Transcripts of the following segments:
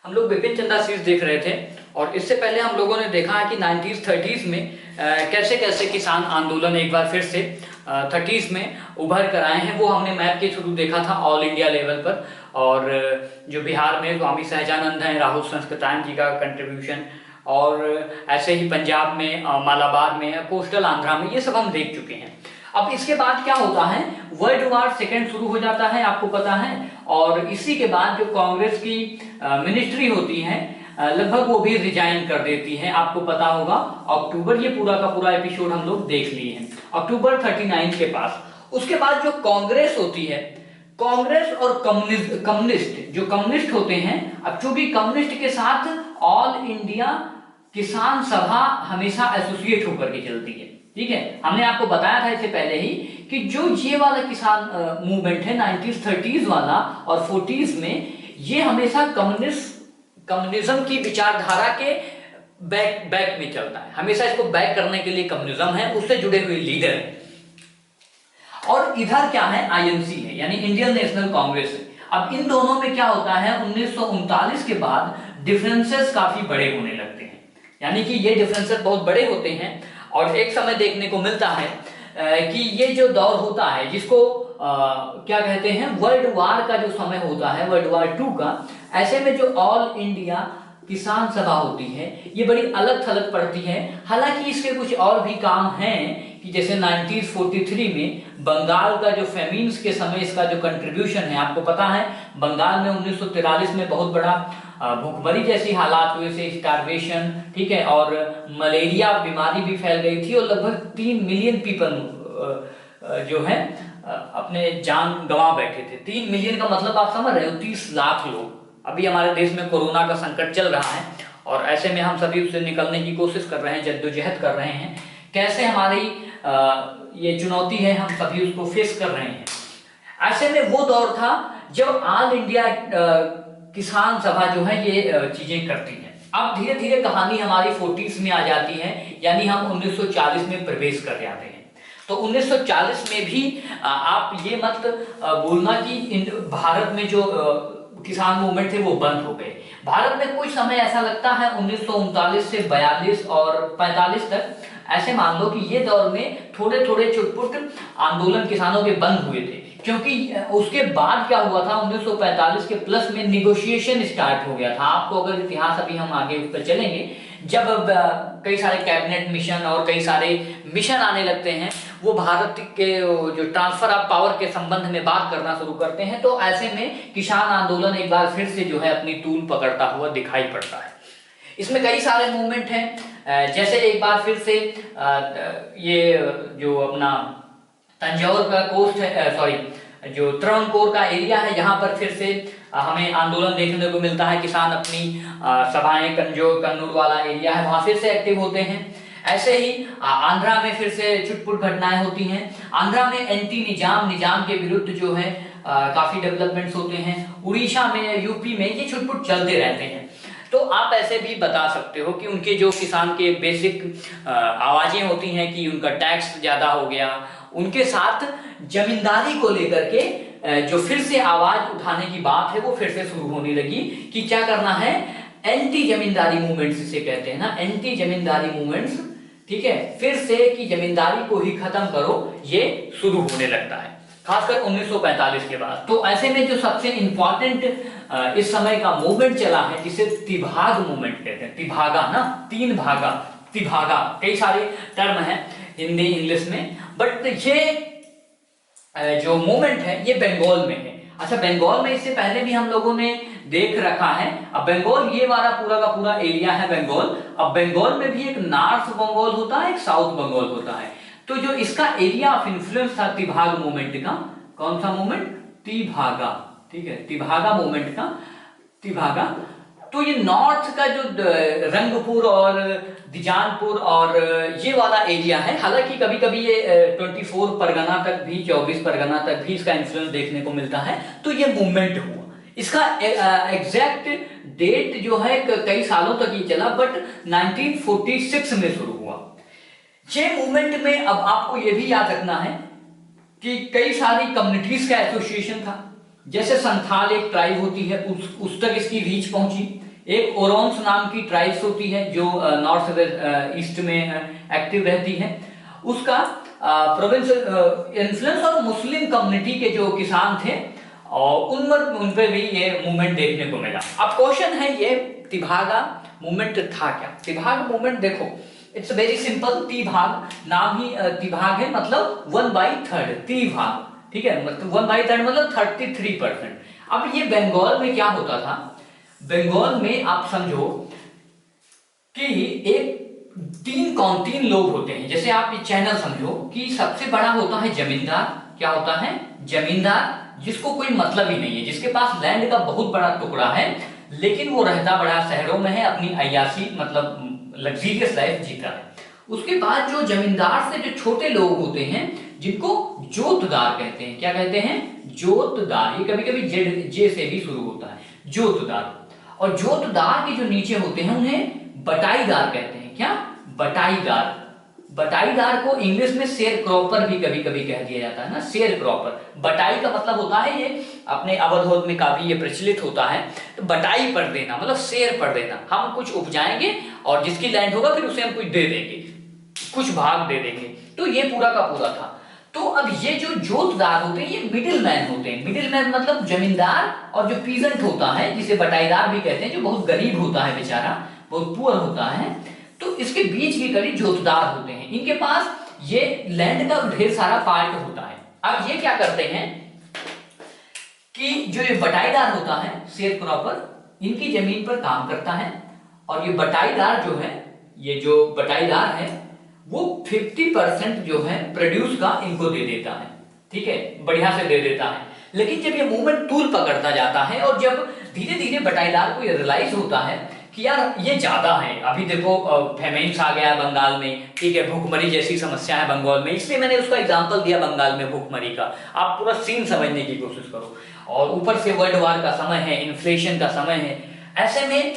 हम लोग बिपिन चंद्रा सीरीज देख रहे थे और इससे पहले हम लोगों ने देखा है कि 90s 30s में कैसे कैसे किसान आंदोलन एक बार फिर से 30s में उभर कर आए हैं। वो हमने मैप के थ्रू देखा था ऑल इंडिया लेवल पर। और जो बिहार में स्वामी सहजानंद हैं, राहुल संस्कृतायन जी का कंट्रीब्यूशन, और ऐसे ही पंजाब में मालाबार में, कोस्टल आंध्रा में, ये सब हम देख चुके हैं। अब इसके बाद क्या होता है, वर्ल्ड वार सेकेंड शुरू हो जाता है, आपको पता है। और इसी के बाद जो कांग्रेस की मिनिस्ट्री होती है लगभग वो भी रिजाइन कर देती है, आपको पता होगा। अक्टूबर, ये पूरा का पूरा एपिसोड हम लोग देख लिए हैं, अक्टूबर 39 के पास। उसके बाद जो कांग्रेस होती है, कांग्रेस और कम्युनिस्ट जो कम्युनिस्ट होते हैं, अब चूंकि कम्युनिस्ट के साथ ऑल इंडिया किसान सभा हमेशा एसोसिएट होकर के चलती है, ठीक है। हमने आपको बताया था इससे पहले ही कि जो ये वाला किसान मूवमेंट है 90s 30s वाला और 40s में, ये हमेशा कम्युनिज्म की विचारधारा के बैक में चलता है। हमेशा इसको बैक करने के लिए कम्युनिज्म है, उससे जुड़े हुए लीडर हैं। और इधर क्या है, आईएनसी है, यानी इंडियन नेशनल कांग्रेस है। अब इन दोनों में क्या होता है, 1939 के बाद डिफरेंसेस काफी बड़े होने लगते हैं, यानी कि ये डिफरेंसेस बहुत बड़े होते हैं। और एक समय देखने को मिलता है कि ये जो दौर होता है, जिसको क्या कहते हैं, वर्ल्ड वार का जो समय होता है, वर्ल्ड वार 2 का, ऐसे में जो ऑल इंडिया किसान सभा होती है, ये बड़ी अलग थलग पड़ती है। हालांकि इसके कुछ और भी काम हैं कि जैसे 1943 में बंगाल का जो फेमिन्स के समय इसका जो कंट्रीब्यूशन है, आपको पता है बंगाल में 1943 में बहुत बड़ा भूखमरी जैसी हालात हुए थे, स्टारवेशन, ठीक है, और मलेरिया बीमारी भी फैल गई थी और लगभग 3 मिलियन पीपल जो है अपने जान गंवा बैठे थे। 3 मिलियन का मतलब आप समझ रहे हो, 30 लाख लोग। अभी हमारे देश में कोरोना का संकट चल रहा है और ऐसे में हम सभी उससे निकलने की कोशिश कर रहे हैं, जद्दोजहद कर रहे हैं। कैसे हमारी ये चुनौती है, हम सभी उसको फेस कर रहे हैं। ऐसे में वो दौर था जब ऑल इंडिया किसान सभा जो है ये चीजें करती है। अब धीरे धीरे कहानी हमारी 40s में आ जाती है, यानी हम 1940 में प्रवेश कर जाते हैं। तो 1940 में भी आप ये मत बोलना कि भारत में जो किसान मूवमेंट थे वो बंद हो गए। भारत में कुछ समय ऐसा लगता है 1939 से 42 और 45 तक, ऐसे मान लो कि ये दौर में थोड़े थोड़े छुटपुट आंदोलन किसानों के बंद हुए थे, क्योंकि उसके बाद क्या हुआ था, 1945 के प्लस में निगोशिएशन स्टार्ट हो गया था। आपको अगर इतिहास अभी हम आगे उस पर चलेंगे, जब कई सारे कैबिनेट मिशन और कई सारे मिशन आने लगते हैं, वो भारत के जो ट्रांसफर ऑफ पावर के संबंध में बात करना शुरू करते हैं, तो ऐसे में किसान आंदोलन एक बार फिर से जो है अपनी तूल पकड़ता हुआ दिखाई पड़ता है। इसमें कई सारे मूवमेंट हैं, जैसे एक बार फिर से ये जो अपना तंजौर का कोस्ट है, सॉरी जो त्रावणकोर का एरिया है, यहाँ पर फिर से हमें आंदोलन देखने को मिलता है। किसान अपनी सभाएं, कन्नूर वाला एरिया है, वहां फिर से एक्टिव होते हैं। ऐसे ही आंध्रा में फिर से छुटपुट घटनाएं होती हैं। आंध्रा में एंटी निजाम के विरुद्ध जो है काफी डेवलपमेंट्स होते हैं। उड़ीसा में, यूपी में ये छुटपुट चलते रहते हैं। तो आप ऐसे भी बता सकते हो कि उनके जो किसान के बेसिक आवाजें होती हैं कि उनका टैक्स ज्यादा हो गया, उनके साथ जमींदारी को लेकर के जो फिर से आवाज उठाने की बात है वो फिर से शुरू होने लगी कि क्या करना है, एंटी जमींदारी मूवमेंट्स इसे कहते हैं ना, एंटी जमींदारी मूवमेंट्स, ठीक है, फिर से कि जमींदारी को ही खत्म करो, ये शुरू होने लगता है खासकर 1945 के बाद। तो ऐसे में जो सबसे इंपॉर्टेंट इस समय का मूवमेंट चला है, जिसे तिभाग मूवमेंट कहते हैं, तिभागा ना, 3 भागा, तिभागा, कई सारे टर्म हैं हिंदी इंग्लिश में, बट ये जो मूवमेंट है ये बंगाल में है। अच्छा, बंगाल में इससे पहले भी हम लोगों ने देख रखा है। अब बंगाल ये वाला पूरा का पूरा एरिया है बंगाल। अब बंगाल में भी एक नॉर्थ बंगाल होता है, एक साउथ बंगाल होता है। तो जो इसका एरिया ऑफ इन्फ्लुएंस था तिभाग मूवमेंट का, कौन सा मूवमेंट, तिभागा, ठीक है, तिभागा मूवमेंट का, तिभागा। तो ये नॉर्थ का जो रंगपुर और दीजानपुर और ये वाला एरिया है, हालांकि कभी कभी ये 24 परगना तक भी, 24 परगना तक भी इसका इन्फ्लुएंस देखने को मिलता है। तो ये मूवमेंट हुआ, इसका एग्जैक्ट डेट जो है कई सालों तक ये चला, बट 1946 में शुरू हुआ ये मूवमेंट में। अब आपको ये भी याद रखना है कि कई सारी कम्युनिटीज का एसोसिएशन था। जैसे संथाल एक ट्राइब होती है, उस तक इसकी रीच पहुंची, एक ओरोम्स नाम की ट्राइब्स होती है जो नॉर्थ ईस्ट में एक्टिव रहती है, उसका प्रोविंशियल इन्फ्लुएंस और मुस्लिम कम्युनिटी के जो किसान थे और उन पे भी ये मूवमेंट देखने को मिला। अब क्वेश्चन है ये तिभागा मूवमेंट था क्या? तिभाग मूवमेंट देखो, इट्स वेरी सिंपल। तिभाग नाम ही तिभाग है, मतलब 1/3 तिभाग, ठीक है, मतलब 1/3 मतलब 33%। अब ये बंगाल में क्या होता था, बंगाल में आप समझो कि एक तीन लोग होते हैं। जैसे आप ये चैनल समझो कि सबसे बड़ा होता है जमींदार। क्या होता है? जमींदार, जिसको कोई मतलब ही नहीं है, जिसके पास लैंड का बहुत बड़ा टुकड़ा है, लेकिन वो रहता बड़ा शहरों में है, अपनी अय्याशी मतलब लग्जरियस लाइफ जीता है। उसके बाद जो जमींदार से जो छोटे लोग होते हैं, जिनको जोतदार कहते हैं। क्या कहते हैं? जोतदार। ये कभी कभी जे से भी शुरू होता है, जोतदार। और जोतदार के जो नीचे होते हैं उन्हें बटाईदार कहते हैं। क्या? बटाईदार। बटाईदार को इंग्लिश में शेयर क्रॉपर भी कभी कभी कह दिया जाता है ना, शेयर क्रॉपर। बटाई का मतलब होता है, ये अपने अवधोध में काफी ये प्रचलित होता है, तो बटाई पर देना मतलब शेयर पर देना। हम कुछ उपजाएंगे और जिसकी लैंड होगा फिर उसे हम कुछ दे देंगे, कुछ भाग दे देंगे। तो ये पूरा का पूरा था। तो अब ये जो जोतदार होते हैं ये मिडिल मैन होते हैं। मिडिल मैन मतलब जमींदार और जो पीजेंट होता है, जिसे बटाईदार भी कहते हैं, जो बहुत गरीब होता है बेचारा, बहुत पुअर होता है, तो इसके बीच की कड़ी जोतदार होते हैं। इनके पास ये लैंड का ढेर सारा पार्ट होता है। अब ये क्या करते हैं कि जो ये बटाईदार होता है, शेयर क्रॉपर, इनकी जमीन पर काम करता है, और ये बटाईदार जो है, ये जो बटाईदार है वो 50% जो है प्रोड्यूस का इनको दे देता है, ठीक है, बढ़िया से दे देता है। लेकिन जब ये मूवमेंट तूल पकड़ता जाता है और जब धीरे धीरे बटाईदार को ये रियलाइज होता है कि यार ये ज्यादा है, अभी देखो फेमेन्स आ गया बंगाल में, ठीक है, भूखमरी जैसी समस्या है बंगाल में, इसलिए मैंने उसका एग्जांपल दिया बंगाल में भूखमरी का। आप पूरा सीन समझने की कोशिश करो। और ऊपर से वर्ल्ड वॉर का समय है, इन्फ्लेशन का समय है। ऐसे में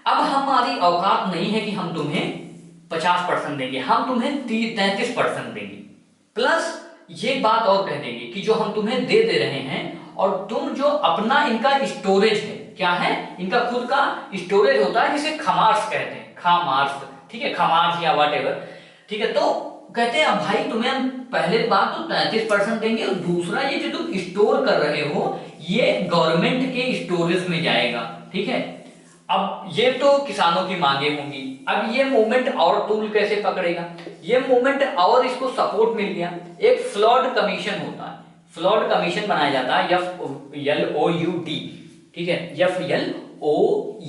अब हमारी औकात नहीं है कि हम तुम्हें 50% देंगे, हम तुम्हें 33% देंगे। प्लस ये बात और कह देंगे कि जो हम तुम्हें दे रहे हैं, और तुम जो अपना इनका स्टोरेज है, क्या है, इनका खुद का स्टोरेज होता है जिसे खमार्स कहते हैं, खामार्स, ठीक है, खमार्स या व्हाटएवर, ठीक है। तो कहते हैं अब भाई तुम्हें हम पहले बात तो 33% देंगे, और दूसरा ये जो तुम स्टोर कर रहे हो ये गवर्नमेंट के स्टोरेज में जाएगा, ठीक है। अब ये तो किसानों की मांगे होंगी। अब ये मूवमेंट और तूल कैसे पकड़ेगा? ये मूवमेंट और इसको सपोर्ट मिल गया। एक फ्लड कमीशन होता है, फ्लड कमीशन बनाया जाता है, FLOUD, ठीक है, FLOUD,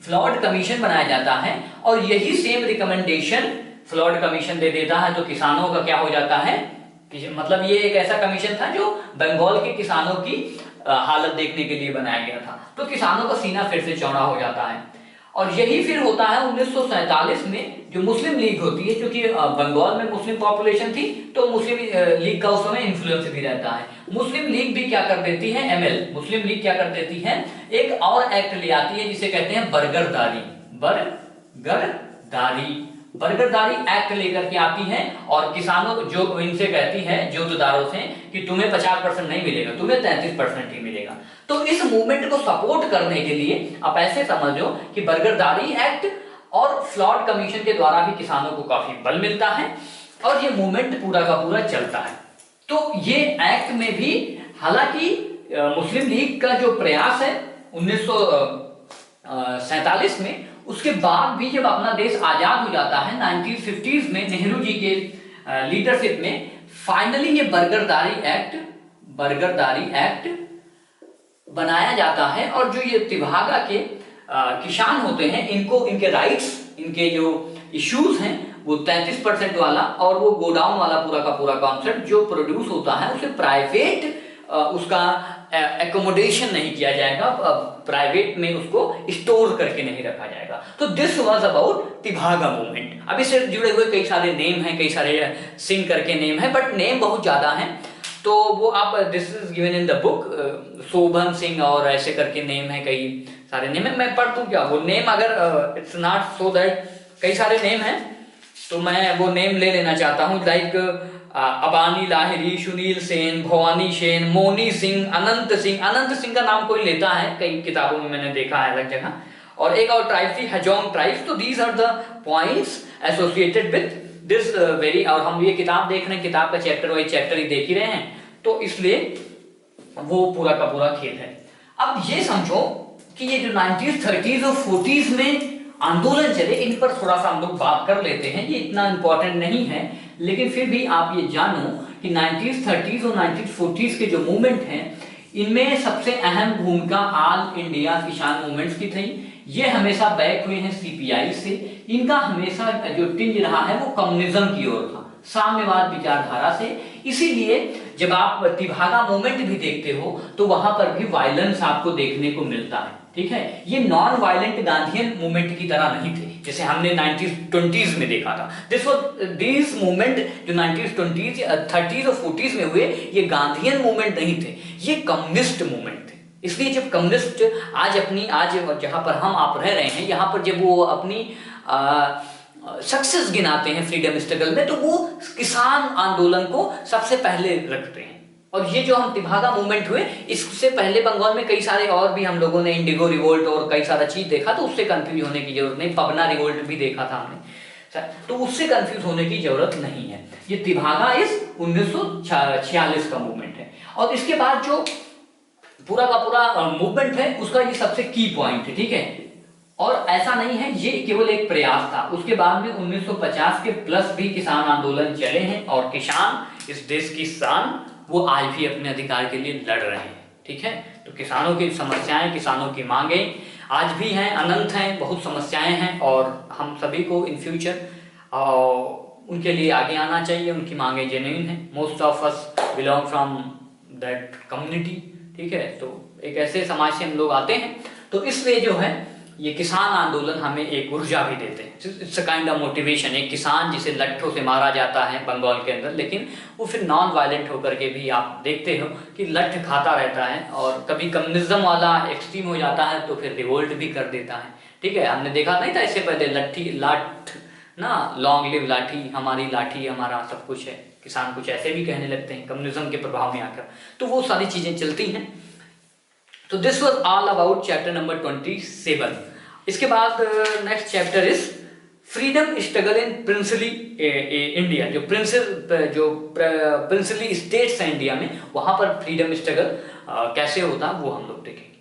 फ्लड कमीशन बनाया जाता है। और यही सेम रिकमेंडेशन फ्लड कमीशन दे देता है, तो किसानों का क्या हो जाता है, मतलब ये एक ऐसा कमीशन था जो बंगाल के किसानों की हालत देखने के लिए बनाया गया था। तो किसानों का सीना फिर से चौड़ा हो जाता है। और यही फिर होता है 1947 में जो मुस्लिम लीग होती है, क्योंकि बंगाल में मुस्लिम पॉपुलेशन थी, तो मुस्लिम लीग का उस समय इन्फ्लुएंस भी रहता है। मुस्लिम लीग भी क्या कर देती है, ML मुस्लिम लीग क्या कर देती है, एक और एक्ट ले आती है जिसे कहते हैं बर्गरदारी। बर्गरदारी एक्ट लेकर के आती है, और किसानों जो इनसे कहती है, जोतदारों से, कि तुम्हें 50% नहीं मिलेगा, तुम्हें 33% ही मिलेगा। तो इस मूवमेंट को सपोर्ट करने के लिए आप ऐसे समझो कि बर्गरदारी एक्ट और फ्लड कमीशन के द्वारा भी किसानों को काफी बल मिलता है, और ये मूवमेंट पूरा का पूरा चलता है। तो ये एक्ट में भी, हालांकि मुस्लिम लीग का जो प्रयास है 1947 में, उसके बाद भी जब अपना देश आजाद हो जाता है 1950s में, नेहरू जी के लीडरशिप में फाइनली ये बर्गरदारी एक्ट बनाया जाता है। और जो ये तिभागा के किसान होते हैं, इनको इनके राइट्स, इनके जो इश्यूज हैं, वो 33% वाला और वो गोडाउन वाला पूरा का पूरा कॉन्सेप्ट जो प्रोड्यूस होता है उसे प्राइवेट उसका एकोमोडेशन नहीं किया जाएगा, प्राइवेट में उसको स्टोर करके नहीं रखा जाएगा। तो this was about Tebhaga movement. अब इससे जुड़े हुए कई सारे नेम हैं, कई सारे सिंह करके नेम है, बट नेम बहुत ज्यादा है, तो वो आप, this is given in the book, Shobhan Singh और ऐसे करके नेम है, कई सारे नेम है। मैं पढ़ दूं क्या वो नेम? अगर इट्स नॉट सो दैट, कई सारे नेम है, तो मैं वो नेम ले लेना चाहता हूँ। लाइक अबानी लाहिरी, सुनील सेन, भवानी सेन, मोनी सिंह, अनंत सिंह। अनंत सिंह का नाम कोई लेता है, कई किताबों में मैंने देखा है अलग जगह। और एक और ट्राइब थी हजोंग ट्राइब्स। तो these are the points associated with this very. और हम ये किताब देख रहे हैं, किताब का चैप्टर वाइज चैप्टर ही देख ही रहे हैं, तो इसलिए वो पूरा का पूरा खेल है। अब ये समझो कि ये जो 90s 30s और 40s में आंदोलन चले, इन पर थोड़ा सा हम लोग बात कर लेते हैं। ये इतना इंपॉर्टेंट नहीं है, लेकिन फिर भी आप ये जानो कि 90s 30s और 90s 40s के जो मूवमेंट हैं, इनमें सबसे अहम भूमिका ऑल इंडिया किसान मूवमेंट्स की थी। ये हमेशा बैक हुए हैं सीपीआई से। इनका हमेशा जो टिंज रहा है वो कम्युनिज्म की ओर था, साम्यवाद विचारधारा से। इसीलिए जब आप तिभागा मूवमेंट भी देखते हो तो वहां पर भी वायलेंस आपको देखने को मिलता है, ठीक है। ये नॉन वायलेंट गांधीयन मूवमेंट की तरह नहीं थे जैसे हमने 90s 20s में देखा था। दिस मूवमेंट जो 90s 20s 30s और 40s में हुए, ये गांधीयन मूवमेंट नहीं थे, ये कम्युनिस्ट मूवमेंट थे। इसलिए जब कम्युनिस्ट आज जहां पर हम आप रह रहे हैं, यहाँ पर जब वो अपनी सक्सेस गिनाते हैं फ्रीडम स्ट्रगल में, तो वो किसान आंदोलन को सबसे पहले रखते हैं। और ये जो हम तिभागा मूवमेंट हुए, इससे पहले बंगाल में कई सारे और भी हम लोगों ने इंडिगो रिवोल्ट और कई सारा चीज देखा, तो उससे कंफ्यूज होने की जरूरत नहीं। पबना रिवोल्ट भी देखा था हमने, तो उससे कंफ्यूज होने की जरूरत नहीं है। ये तिभागा इस 1946 का मूवमेंट है। और इसके बाद जो पूरा का पूरा मूवमेंट है, उसका ये सबसे की पॉइंट है, ठीक है। और ऐसा नहीं है ये केवल एक प्रयास था, उसके बाद में 1950 के प्लस भी किसान आंदोलन चले हैं। और किसान, इस देश की शान, वो आज भी अपने अधिकार के लिए लड़ रहे हैं, ठीक है। तो किसानों की समस्याएं, किसानों की मांगे आज भी हैं, अनंत हैं, बहुत समस्याएं हैं। और हम सभी को इन फ्यूचर उनके लिए आगे आना चाहिए। उनकी मांगे जेन्युइन हैं। Most of us belong from that community, ठीक है। तो एक ऐसे समाज से हम लोग आते हैं, तो इसलिए जो है ये किसान आंदोलन हमें एक ऊर्जा भी देते हैं। It's a kind of motivation. एक किसान जिसे लट्ठों से मारा जाता है बंगाल के अंदर, लेकिन वो फिर नॉन वायलेंट होकर के भी आप देखते हो कि लट्ठ खाता रहता है। और कभी कम्युनिज्म वाला एक्सट्रीम हो जाता है तो फिर रिवोल्ट भी कर देता है, ठीक है। हमने देखा नहीं था इससे पहले लाठ ना, लॉन्ग लिव लाठी, हमारी लाठी हमारा सब कुछ है। किसान कुछ ऐसे भी कहने लगते हैं कम्युनिज्म के प्रभाव में आकर, तो वो सारी चीजें चलती हैं। तो this was all about chapter number 27। इसके बाद next chapter is freedom struggle in princely India. जो प्रिंसली स्टेट्स है इंडिया में, वहां पर फ्रीडम स्ट्रगल कैसे होता वो हम लोग देखेंगे।